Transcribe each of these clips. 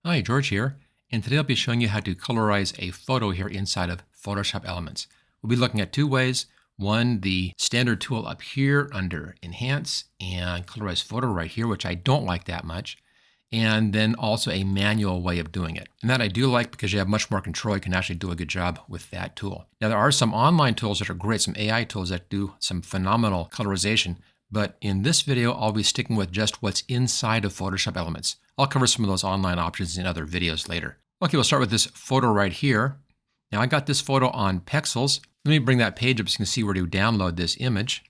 Hi, George here, and today I'll be showing you how to colorize a photo here inside of Photoshop Elements. We'll be looking at two ways. One, the standard tool up here under Enhance and Colorize Photo right here, which I don't like that much, and then also a manual way of doing it. And that I do like because you have much more control. You can actually do a good job with that tool. Now, there are some online tools that are great, some AI tools that do some phenomenal colorization, but in this video, I'll be sticking with just what's inside of Photoshop Elements. I'll cover some of those online options in other videos later. Okay, we'll start with this photo right here. Now I got this photo on Pexels. Let me bring that page up so you can see where to download this image.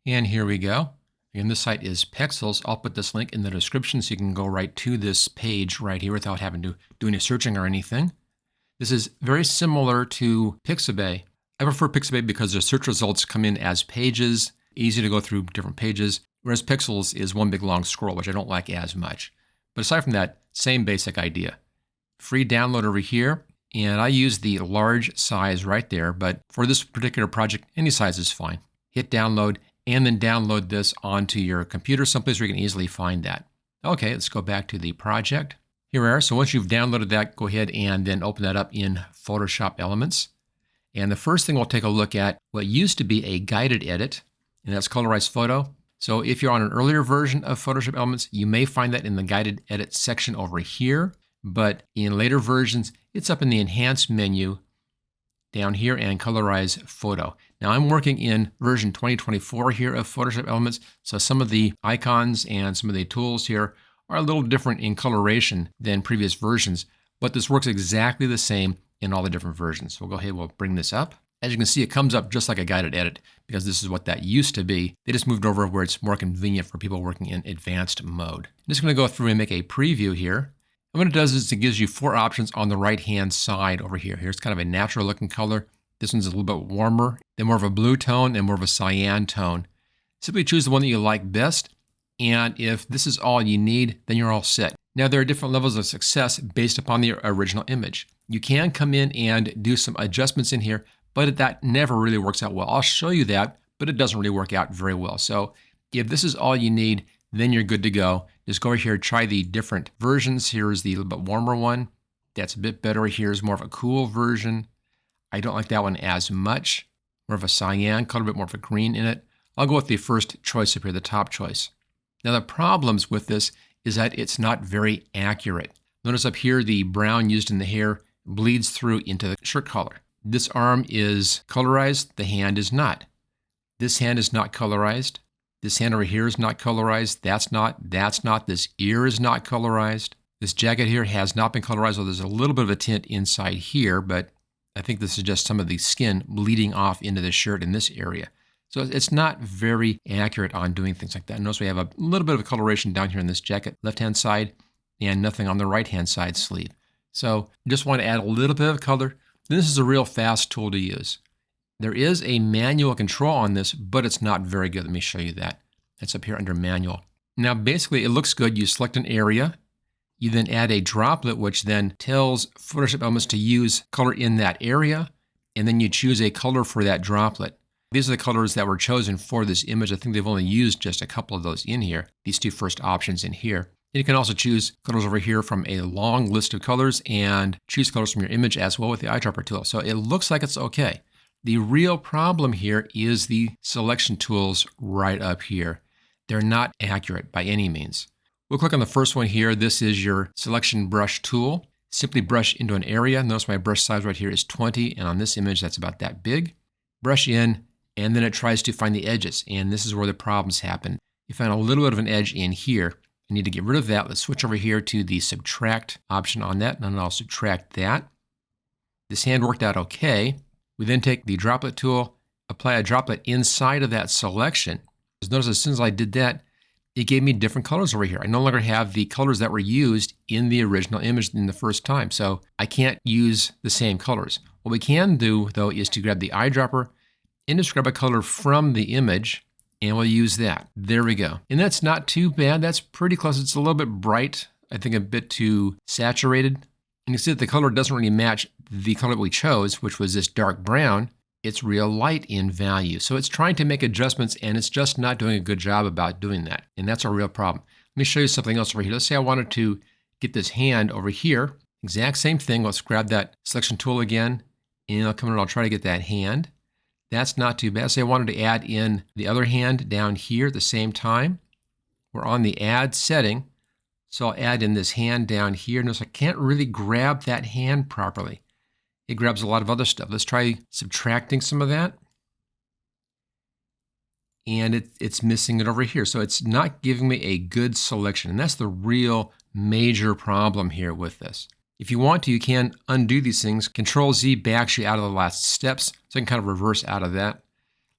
And here we go. Again, this site is Pexels. I'll put this link in the description so you can go right to this page right here without having to do any searching or anything. This is very similar to Pixabay. I prefer Pixabay because the search results come in as pages, easy to go through different pages, whereas Pexels is one big long scroll, which I don't like as much. But aside from that, same basic idea. Free download over here, and I use the large size right there, but for this particular project, any size is fine. Hit download, and then download this onto your computer someplace where you can easily find that. Okay, let's go back to the project. Here we are. So once you've downloaded that, go ahead and then open that up in Photoshop Elements. And the first thing we'll take a look at what used to be a guided edit, and that's Colorize Photo. So if you're on an earlier version of Photoshop Elements, you may find that in the guided edit section over here, but in later versions, it's up in the Enhance menu down here and Colorize Photo. Now I'm working in version 2024 here of Photoshop Elements, so some of the icons and some of the tools here are a little different in coloration than previous versions, but this works exactly the same in all the different versions. So we'll go ahead, we'll bring this up. As you can see, it comes up just like a guided edit because this is what that used to be. They just moved over where it's more convenient for people working in advanced mode. I'm just going to go through and make a preview here. And what it does is it gives you four options on the right-hand side over here. Here's kind of a natural looking color. This one's a little bit warmer, then more of a blue tone, and more of a cyan tone. Simply choose the one that you like best. And if this is all you need, then you're all set. Now, there are different levels of success based upon the original image. You can come in and do some adjustments in here, but that never really works out well. I'll show you that, but it doesn't really work out very well. So if this is all you need, then you're good to go. Just go over here, try the different versions. Here's the little bit warmer one. That's a bit better. Here's more of a cool version. I don't like that one as much. More of a cyan color, a bit more of a green in it. I'll go with the first choice up here, the top choice. Now the problems with this is that it's not very accurate. Notice up here, the brown used in the hair bleeds through into the shirt collar. This arm is colorized, the hand is not. This hand is not colorized. This hand over here is not colorized. That's not. This ear is not colorized. This jacket here has not been colorized, so there's a little bit of a tint inside here, but I think this is just some of the skin bleeding off into the shirt in this area. So it's not very accurate on doing things like that. Notice we have a little bit of coloration down here in this jacket, left-hand side, and nothing on the right-hand side sleeve. So just want to add a little bit of color. This is a real fast tool to use. There is a manual control on this, but it's not very good. Let me show you that. It's up here under manual. Now, basically, it looks good. You select an area. You then add a droplet, which then tells Photoshop Elements to use color in that area. And then you choose a color for that droplet. These are the colors that were chosen for this image. I think they've only used just a couple of those in here, these two first options in here. And you can also choose colors over here from a long list of colors and choose colors from your image as well with the eyedropper tool. So it looks like it's okay. The real problem here is the selection tools right up here. They're not accurate by any means. We'll click on the first one here. This is your selection brush tool. Simply brush into an area. Notice my brush size right here is 20, and on this image, that's about that big. Brush in, and then it tries to find the edges, and this is where the problems happen. You find a little bit of an edge in here. I need to get rid of that. Let's switch over here to the subtract option on that, and then I'll subtract that. This hand worked out okay. We then take the droplet tool, apply a droplet inside of that selection. Notice as soon as I did that, it gave me different colors over here. I no longer have the colors that were used in the original image in the first time, so I can't use the same colors. What we can do, though, is to grab the eyedropper and just grab a color from the image, and we'll use that. There we go. And that's not too bad. That's pretty close. It's a little bit bright. I think a bit too saturated. And you see that the color doesn't really match the color that we chose, which was this dark brown. It's real light in value. So it's trying to make adjustments, and it's just not doing a good job about doing that. And that's our real problem. Let me show you something else over here. Let's say I wanted to get this hand over here. Exact same thing. Let's grab that selection tool again, and I'll come in and I'll try to get that hand. That's not too bad. Say I wanted to add in the other hand down here at the same time. We're on the add setting, so I'll add in this hand down here. Notice I can't really grab that hand properly. It grabs a lot of other stuff. Let's try subtracting some of that. And it's missing it over here. So it's not giving me a good selection. And that's the real major problem here with this. If you want to, you can undo these things. Control-Z backs you out of the last steps, so I can kind of reverse out of that.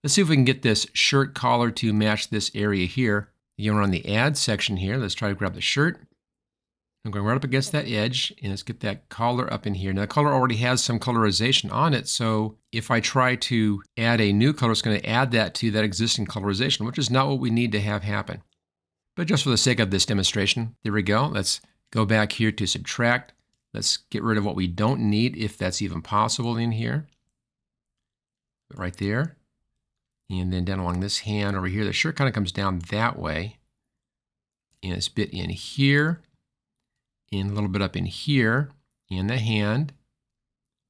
Let's see if we can get this shirt collar to match this area here. Again, we're on the Add section here. Let's try to grab the shirt. I'm going right up against that edge, and let's get that collar up in here. Now, the collar already has some colorization on it, so if I try to add a new color, it's going to add that to that existing colorization, which is not what we need to have happen. But just for the sake of this demonstration, there we go. Let's go back here to subtract. Let's get rid of what we don't need, if that's even possible in here. Right there. And then down along this hand over here, the shirt kind of comes down that way. And it's a bit in here. And a little bit up in here. And the hand.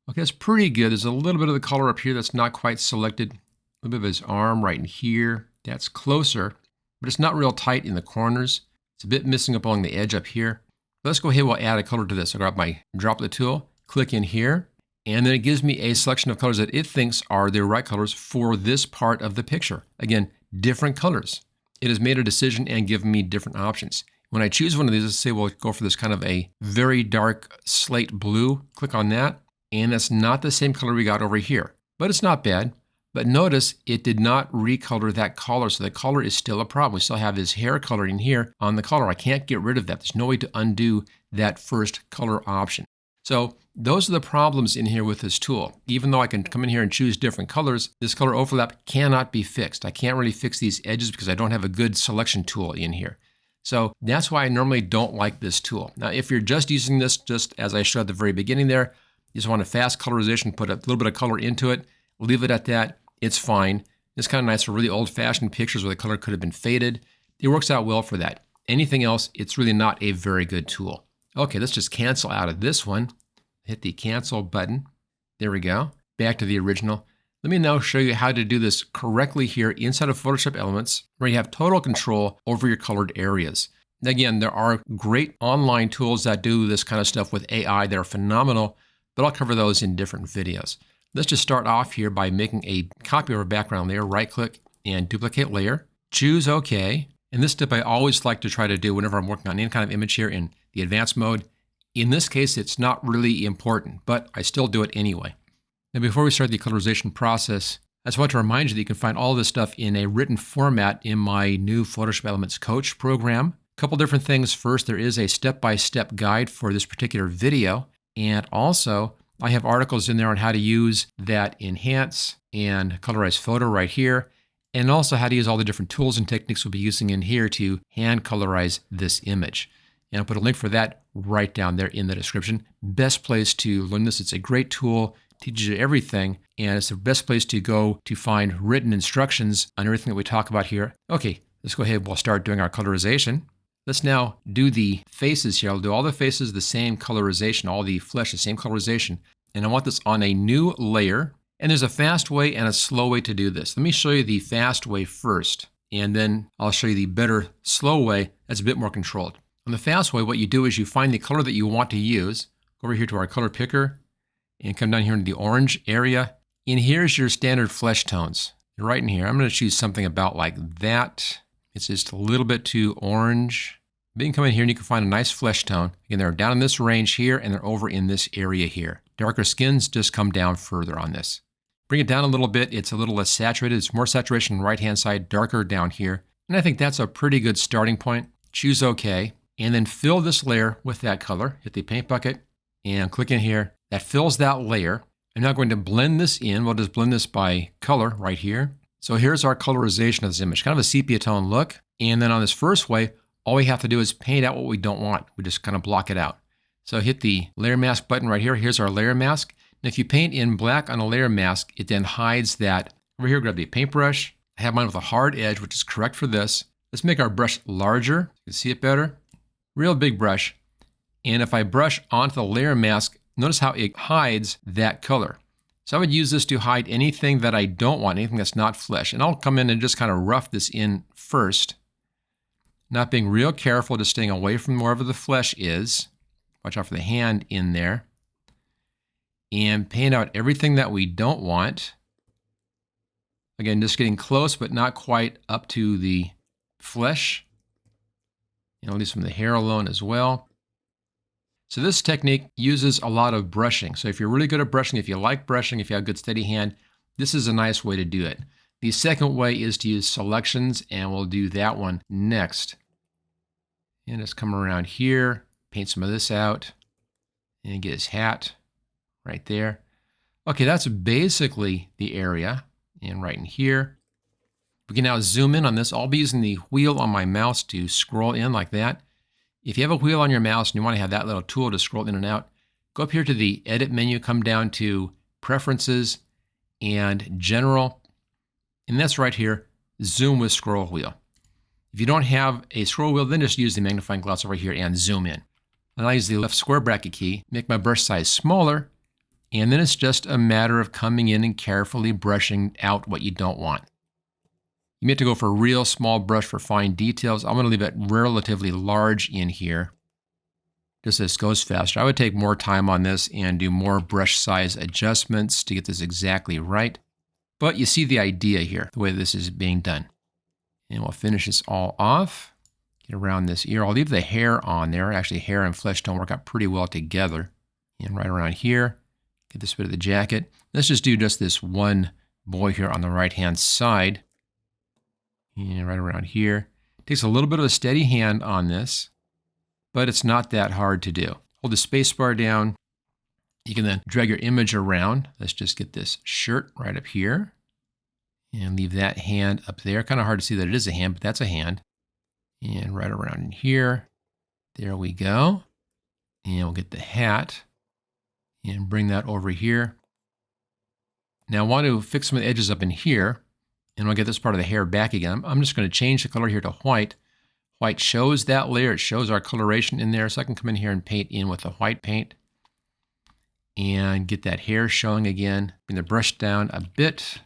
Okay, that's pretty good. There's a little bit of the color up here that's not quite selected. A little bit of his arm right in here. That's closer. But it's not real tight in the corners. It's a bit missing up along the edge up here. Let's go ahead and we'll add a color to this. I'll grab my droplet tool, click in here, and then it gives me a selection of colors that it thinks are the right colors for this part of the picture. Again, different colors. It has made a decision and given me different options. When I choose one of these, let's say we'll go for this kind of a very dark slate blue. Click on that, and that's not the same color we got over here, but it's not bad. But notice it did not recolor that collar, so the color is still a problem. We still have his hair coloring here on the collar. I can't get rid of that. There's no way to undo that first color option. So those are the problems in here with this tool. Even though I can come in here and choose different colors, this color overlap cannot be fixed. I can't really fix these edges because I don't have a good selection tool in here. So that's why I normally don't like this tool. Now, if you're just using this, just as I showed at the very beginning there, you just want a fast colorization, put a little bit of color into it, leave it at that. It's fine. It's kind of nice for really old-fashioned pictures where the color could have been faded. It works out well for that. Anything else, it's really not a very good tool. Okay, let's just cancel out of this one. Hit the cancel button. There we go. Back to the original. Let me now show you how to do this correctly here inside of Photoshop Elements, where you have total control over your colored areas. Again, there are great online tools that do this kind of stuff with AI. They're phenomenal, but I'll cover those in different videos. Let's just start off here by making a copy of our background layer. Right-click and duplicate layer. Choose OK. And this step I always like to try to do whenever I'm working on any kind of image here in the advanced mode. In this case, it's not really important, but I still do it anyway. Now, before we start the colorization process, I just want to remind you that you can find all this stuff in a written format in my new Photoshop Elements Coach program. A couple different things. First, there is a step-by-step guide for this particular video, and also I have articles in there on how to use that Enhance and Colorize Photo right here, and also how to use all the different tools and techniques we'll be using in here to hand colorize this image. And I'll put a link for that right down there in the description. Best place to learn this. It's a great tool, teaches you everything, and it's the best place to go to find written instructions on everything that we talk about here. Okay, let's go ahead. We'll start doing our colorization. Let's now do the faces here. I'll do all the faces the same colorization, all the flesh the same colorization. And I want this on a new layer. And there's a fast way and a slow way to do this. Let me show you the fast way first, and then I'll show you the better slow way that's a bit more controlled. On the fast way, what you do is you find the color that you want to use. Go over here to our color picker and come down here into the orange area. And here's your standard flesh tones. They're right in here. I'm going to choose something about like that. It's just a little bit too orange. But you can come in here and you can find a nice flesh tone. Again, they're down in this range here and they're over in this area here. Darker skins just come down further on this. Bring it down a little bit. It's a little less saturated. It's more saturation on the right-hand side, darker down here. And I think that's a pretty good starting point. Choose OK. And then fill this layer with that color. Hit the paint bucket and click in here. That fills that layer. I'm now going to blend this in. We'll just blend this by color right here. So here's our colorization of this image, kind of a sepia tone look. And then on this first way, all we have to do is paint out what we don't want. We just kind of block it out. So hit the layer mask button right here. Here's our layer mask. And if you paint in black on a layer mask, it then hides that. Over here, grab the paintbrush. I have mine with a hard edge, which is correct for this. Let's make our brush larger. You can see it better. Real big brush. And if I brush onto the layer mask, notice how it hides that color. So I would use this to hide anything that I don't want, anything that's not flesh. And I'll come in and just kind of rough this in first. Not being real careful, just staying away from wherever the flesh is. Watch out for the hand in there. And paint out everything that we don't want. Again, just getting close, but not quite up to the flesh. And I'll do some of the hair alone as well. So this technique uses a lot of brushing. So if you're really good at brushing, if you like brushing, if you have a good steady hand, this is a nice way to do it. The second way is to use selections, and we'll do that one next. And just come around here, paint some of this out, and get his hat right there. Okay, that's basically the area. And right in here. We can now zoom in on this. I'll be using the wheel on my mouse to scroll in like that. If you have a wheel on your mouse and you want to have that little tool to scroll in and out, go up here to the Edit menu, come down to Preferences and General. And that's right here, Zoom with Scroll Wheel. If you don't have a scroll wheel, then just use the magnifying glass over here and zoom in. And I'll use the left square bracket key, make my brush size smaller, and then it's just a matter of coming in and carefully brushing out what you don't want. You may have to go for a real small brush for fine details. I'm going to leave it relatively large in here, just so this goes faster. I would take more time on this and do more brush size adjustments to get this exactly right. But you see the idea here, the way this is being done. And we'll finish this all off. Get around this ear. I'll leave the hair on there. Actually, hair and flesh tone work out pretty well together. And right around here, get this bit of the jacket. Let's just do just this one boy here on the right-hand side. And right around here. It takes a little bit of a steady hand on this, but it's not that hard to do. Hold the space bar down. You can then drag your image around. Let's just get this shirt right up here. And leave that hand up there. Kind of hard to see that it is a hand, but that's a hand. And right around in here. There we go. And we'll get the hat. And bring that over here. Now I want to fix some of the edges up in here. And we'll get this part of the hair back again. I'm just going to change the color here to white. White shows that layer. It shows our coloration in there. So I can come in here and paint in with the white paint. And get that hair showing again. Bring the brush down a bit.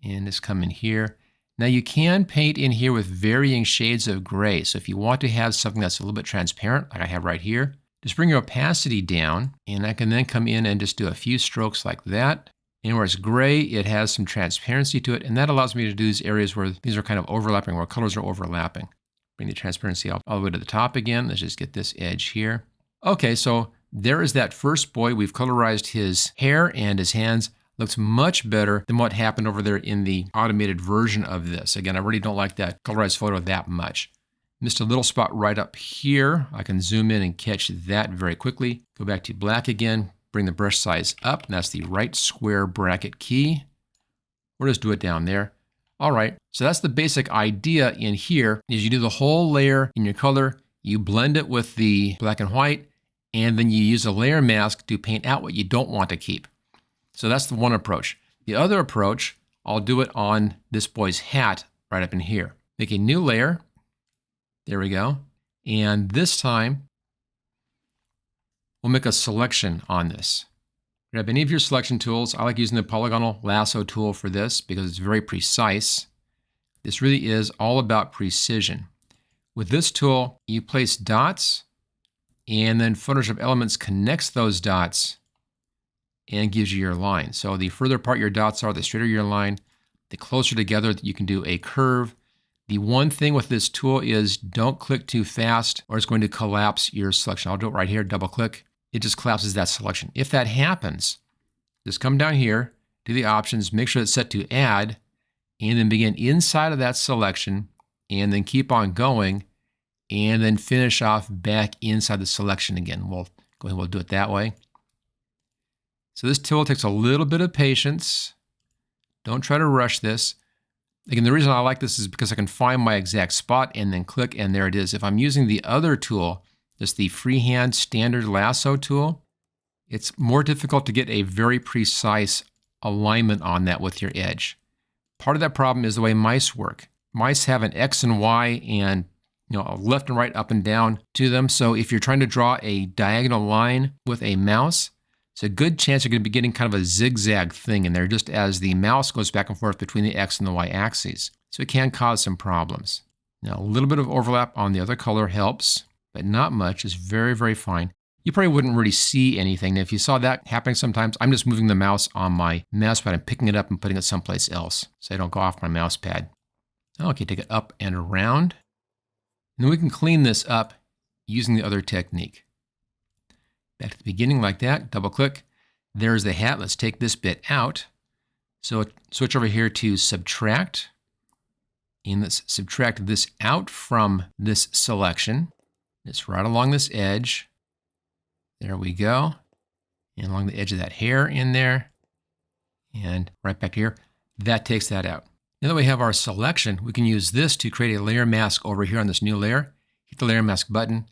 And just come in here. Now you can paint in here with varying shades of gray. So if you want to have something that's a little bit transparent, like I have right here, just bring your opacity down. And I can then come in and just do a few strokes like that. And where it's gray, it has some transparency to it. And that allows me to do these areas where these are kind of overlapping, where colors are overlapping. Bring the transparency all the way to the top again. Let's just get this edge here. Okay, so there is that first boy. We've colorized his hair and his hands. Looks much better than what happened over there in the automated version of this. Again, I really don't like that colorized photo that much. Missed a little spot right up here. I can zoom in and catch that very quickly. Go back to black again. Bring the brush size up, and that's the right square bracket key. We'll just do it down there. All right, so that's the basic idea in here, is you do the whole layer in your color, you blend it with the black and white, and then you use a layer mask to paint out what you don't want to keep. So that's the one approach. The other approach, I'll do it on this boy's hat right up in here. Make a new layer. There we go. And this time, we'll make a selection on this. Grab any of your selection tools. I like using the polygonal lasso tool for this because it's very precise. This really is all about precision. With this tool, you place dots, and then Photoshop Elements connects those dots and gives you your line. So the further apart your dots are, the straighter your line, the closer together that you can do a curve. The one thing with this tool is don't click too fast or it's going to collapse your selection. I'll do it right here, double click. It just collapses that selection. If that happens, just come down here to the options, make sure it's set to add, and then begin inside of that selection, and then keep on going, and then finish off back inside the selection again. We'll go ahead and we'll do it that way. So this tool takes a little bit of patience. Don't try to rush this. Again, the reason I like this is because I can find my exact spot and then click, and there it is. If I'm using the other tool, that's the freehand standard lasso tool, it's more difficult to get a very precise alignment on that with your edge. Part of that problem is the way mice work. Mice have an X and Y and left and right, up and down to them. So if you're trying to draw a diagonal line with a mouse, it's a good chance you're going to be getting kind of a zigzag thing in there just as the mouse goes back and forth between the X and the Y axes. So it can cause some problems. Now, a little bit of overlap on the other color helps, but not much. It's very, very fine. You probably wouldn't really see anything. Now, if you saw that happening sometimes, I'm just moving the mouse on my mouse pad and picking it up and putting it someplace else so I don't go off my mouse pad. Okay, take it up and around. And then we can clean this up using the other technique. Back to the beginning like that, double click. There's the hat. Let's take this bit out. So switch over here to subtract. And let's subtract this out from this selection. It's right along this edge. There we go. And along the edge of that hair in there. And right back here. That takes that out. Now that we have our selection, we can use this to create a layer mask over here on this new layer. Hit the layer mask button.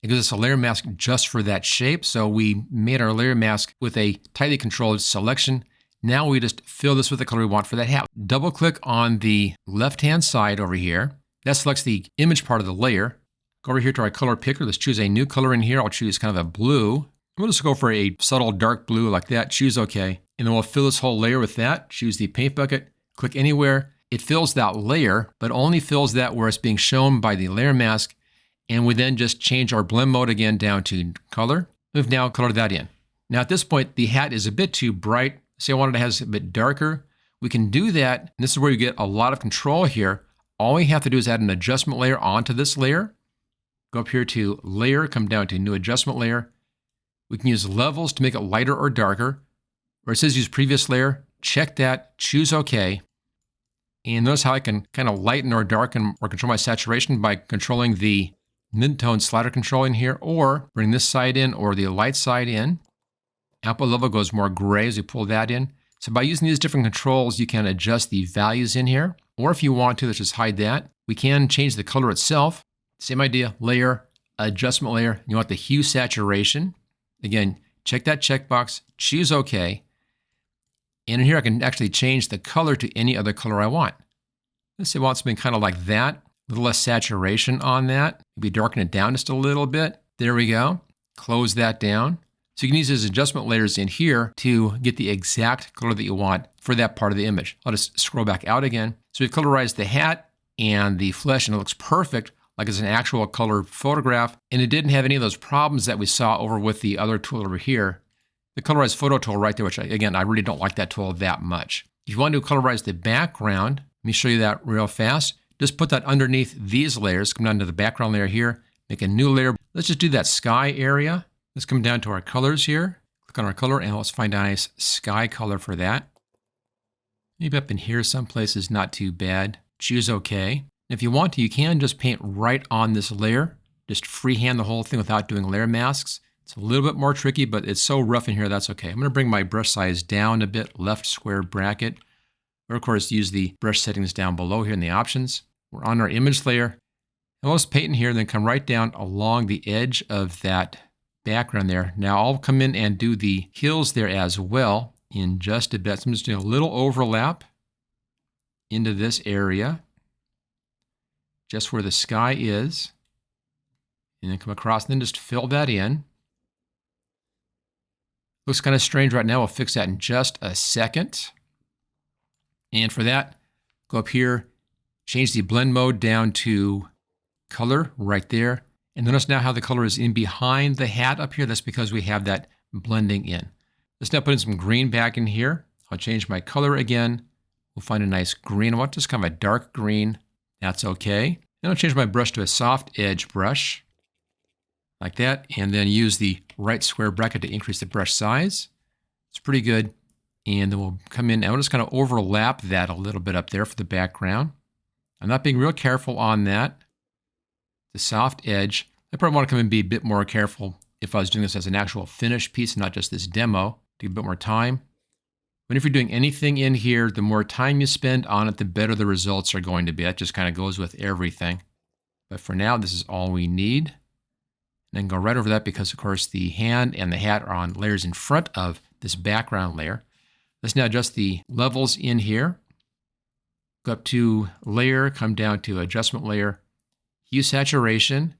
It gives us a layer mask just for that shape. So we made our layer mask with a tightly controlled selection. Now we just fill this with the color we want for that hat. Double click on the left-hand side over here. That selects the image part of the layer. Go over here to our color picker. Let's choose a new color in here. I'll choose kind of a blue. We'll just go for a subtle dark blue like that. Choose OK. And then we'll fill this whole layer with that. Choose the paint bucket. Click anywhere. It fills that layer, but only fills that where it's being shown by the layer mask. And we then just change our blend mode again down to color. We've now colored that in. Now at this point, the hat is a bit too bright. Say I wanted to have it a bit darker. We can do that. And this is where you get a lot of control here. All we have to do is add an adjustment layer onto this layer. Go up here to layer, come down to new adjustment layer. We can use levels to make it lighter or darker. Where it says use previous layer, check that, choose OK. And notice how I can kind of lighten or darken or control my saturation by controlling the mid-tone slider control in here, or bring this side in or the light side in. Output level goes more gray as you pull that in. So by using these different controls, you can adjust the values in here. Or if you want to, let's just hide that. We can change the color itself. Same idea, layer, adjustment layer. You want the hue saturation. Again, check that checkbox, choose OK. And in here, I can actually change the color to any other color I want. Let's say I want something kind of like that. A little less saturation on that. Maybe darken it down just a little bit. There we go. Close that down. So you can use these adjustment layers in here to get the exact color that you want for that part of the image. I'll just scroll back out again. So we've colorized the hat and the flesh, and it looks perfect, like it's an actual color photograph. And it didn't have any of those problems that we saw over with the other tool over here. The Colorize Photo tool right there, which again, I really don't like that tool that much. If you want to colorize the background, let me show you that real fast. Just put that underneath these layers. Come down to the background layer here, make a new layer. Let's just do that sky area. Let's come down to our colors here. Click on our color and let's find a nice sky color for that. Maybe up in here someplace is not too bad. Choose OK. If you want to, you can just paint right on this layer. Just freehand the whole thing without doing layer masks. It's a little bit more tricky, but it's so rough in here, that's okay. I'm going to bring my brush size down a bit, left square bracket. Or of course, use the brush settings down below here in the options. We're on our image layer. And let's paint in here and then come right down along the edge of that background there. Now I'll come in and do the hills there as well in just a bit. So I'm just doing a little overlap into this area, just where the sky is. And then come across and then just fill that in. Looks kind of strange right now. We'll fix that in just a second. And for that, go up here, change the blend mode down to color right there. And notice now how the color is in behind the hat up here. That's because we have that blending in. Let's now put in some green back in here. I'll change my color again. We'll find a nice green. I want just kind of a dark green. That's okay. Then I'll change my brush to a soft edge brush. Like that, and then use the right square bracket to increase the brush size. It's pretty good. And then we'll come in and we'll just kind of overlap that a little bit up there for the background. I'm not being real careful on that. The soft edge. I probably want to come and be a bit more careful if I was doing this as an actual finished piece, not just this demo, to give a bit more time. But if you're doing anything in here, the more time you spend on it, the better the results are going to be. That just kind of goes with everything. But for now, this is all we need. And then go right over that because, of course, the hand and the hat are on layers in front of this background layer. Let's now adjust the levels in here. Go up to layer, come down to adjustment layer, Hue saturation.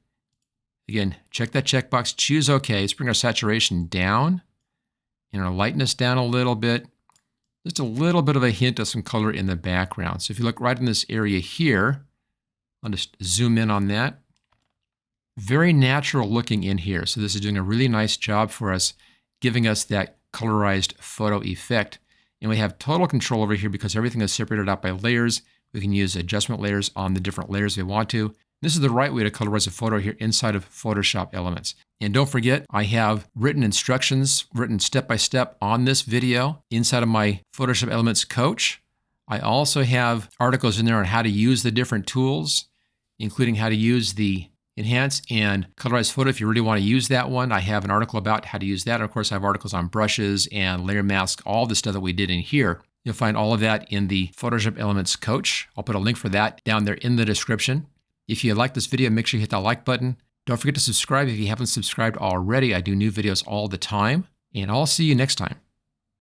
Again, check that checkbox, choose OK. Let's bring our saturation down and our lightness down a little bit. Just a little bit of a hint of some color in the background. So if you look right in this area here, I'll just zoom in on that. Very natural looking in here. So this is doing a really nice job for us, giving us that colorized photo effect. And we have total control over here because everything is separated out by layers. We can use adjustment layers on the different layers we want to. This is the right way to colorize a photo here inside of Photoshop Elements. And don't forget, I have written instructions, written step-by-step on this video inside of my Photoshop Elements coach. I also have articles in there on how to use the different tools, including how to use the Enhance and Colorize Photo. If you really want to use that one, I have an article about how to use that. And of course, I have articles on brushes and layer mask, all the stuff that we did in here. You'll find all of that in the Photoshop Elements coach. I'll put a link for that down there in the description. If you like this video, make sure you hit that like button. Don't forget to subscribe if you haven't subscribed already. I do new videos all the time. And I'll see you next time.